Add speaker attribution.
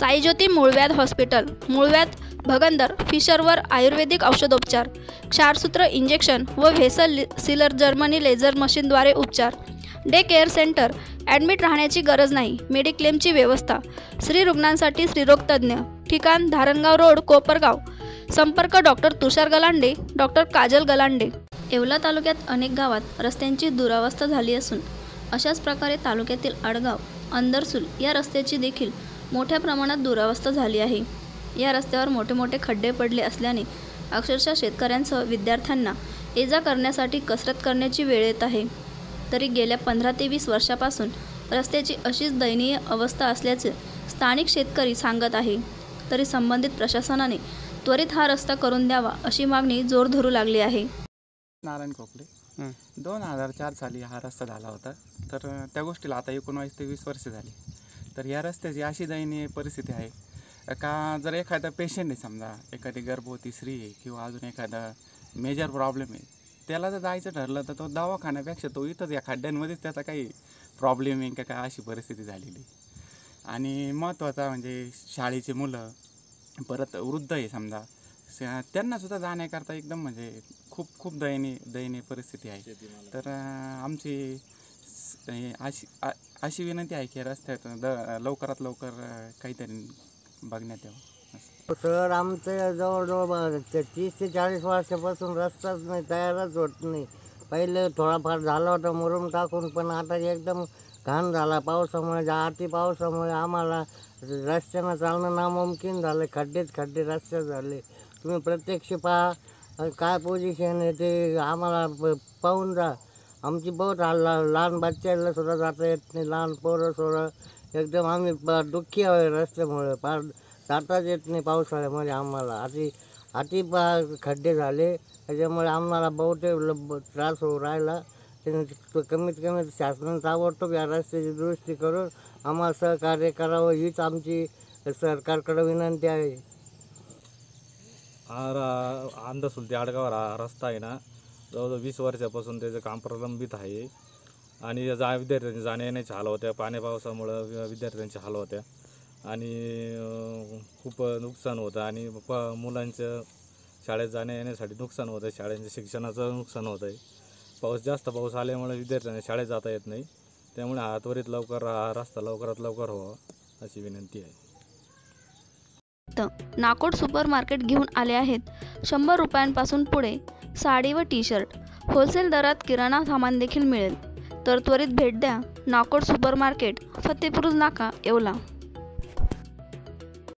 Speaker 1: साईज्योती मूळव्याध हॉस्पिटल, मूळव्याध, भगंदर, फिशरवर आयुर्वेदिक औषधोपचार, क्षारसूत्र इंजेक्शन व व्हेसल सीलर जर्मनी लेझर मशीनद्वारे उपचार, डे केअर सेंटर, ॲडमिट राहण्याची गरज नाही, मेडिक्लेमची व्यवस्था, स्त्री रुग्णांसाठी स्त्रीरोग तज्ज्ञ, ठिकाण धारणगाव रोड, कोपरगाव, संपर्क डॉक्टर तुषार गलांडे, डॉक्टर काजल गलांडे। येवला तालुक्यात अनेक गावात रस्त्यांची दुरावस्था झाली असून अशाच प्रकारे तालुक्यातील आडगाव, अंदरसूल या रस्त्याची देखील मोठ्या प्रमाणात दुरावस्था झाली आहे। या रस्त्यावर मोठे मोठे खड्डे पडले असल्याने अक्षरशः शेतकऱ्यांसह विद्यार्थ्यांना ये-जा करण्यासाठी कसरत करण्याची वेळ येत आहे। तरी गेल्या 15 ते 20 वर्षापासून रस्त्याची अशीच दयनीय अवस्था असल्याचे स्थानिक शेतकरी सांगत आहे। तरी संबंधित प्रशासनाने त्वरित हा रस्ता करून द्यावा अशी मागणी जोर धरू लागली आहे।
Speaker 2: नारायण कोकले 2004 साली हा रस्ता झाला होता। तर त्या गोष्टीला आता 19 ते 20 वर्ष झाली। तर या रस्त्याची अशी दयनीय परिस्थिती आहे का जर एखादा पेशंट आहे, समजा एखादी गर्भवती स्त्री आहे किंवा अजून एखादा मेजर प्रॉब्लेम आहे, त्याला जर जायचं ठरलं तर तो दवाखान्यापेक्षा तो इथंच या खड्ड्यांमध्येच त्याचा काही प्रॉब्लेम आहे का काय अशी परिस्थिती झालेली। आणि महत्त्वाचा म्हणजे शाळेची मुलं, परत वृद्ध आहे समजा, त्यांनासुद्धा जाण्याकरता एकदम म्हणजे खूप दयनीय परिस्थिती आहे। तर आमची अशी विनंती आहे की रस्त्यात लवकरात लवकर काहीतरी बघण्यात यावं।
Speaker 3: सर, आमचं जवळजवळ 30 ते 40 वर्षापासून रस्ताच नाही, तयारच होत नाही। पहिले थोडाफार झाला होता मुरुम टाकून, पण आता एकदम घाण झाला पावसामुळे। अति पावसामुळे आम्हाला रस्त्यानं चालणं नामुमकीन झालं। खड्डे रस्ते झाले। तुम्ही प्रत्यक्ष पहा काय पोझिशन आहे ते आम्हाला पाहून जा। आमची बहुत लहान बच्चाला सुद्धा जाता येत नाही, लहान पोरं सोरं एकदम आम्ही दुःखी आहे रस्त्यामुळे। फार जाताच येत नाही पावसाळ्यामध्ये आम्हाला। अति खड्डे झाले, त्याच्यामुळे आम्हाला बहुत त्रास होऊ राहिला। कमीत कमी शासनाने ताबडतोब या रस्त्याची दुरुस्ती करून आम्हाला सहकार्य करावं हीच आमची सरकारकडे विनंती आहे।
Speaker 4: अंदरसूल ते आडगाव हा रस्ता आहे ना, जवळजवळ 20 वर्षापासून त्याचं काम प्रलंबित आहे। आणि विद्यार्थ्यांचे जाण्या येण्याचे हाल होत्या, पाण्या पावसामुळं विद्यार्थ्यांचे हाल होत्या आणि खूप नुकसान होतं। आणि मुलांचं शाळेत जाण्या येण्यासाठी नुकसान होतं, शाळेच्या शिक्षणाचं नुकसान होतं आहे। जास्त पाऊस आल्यामुळे विद्यार्थ्यांना शाळेत जाता येत नाही, त्यामुळे हा त्वरित लवकर हा रस्ता लवकरात लवकर व्हावा अशी विनंती आहे।
Speaker 1: नाकोड सुपर मार्केट घेऊन आले आहेत 100 रुपयांपासून पुढे साडी व टी शर्ट, होलसेल दरात किराणा सामान देखील मिळेल। तर त्वरित भेट द्या नाकोड सुपर मार्केट, फतेपूर नाका, येवला।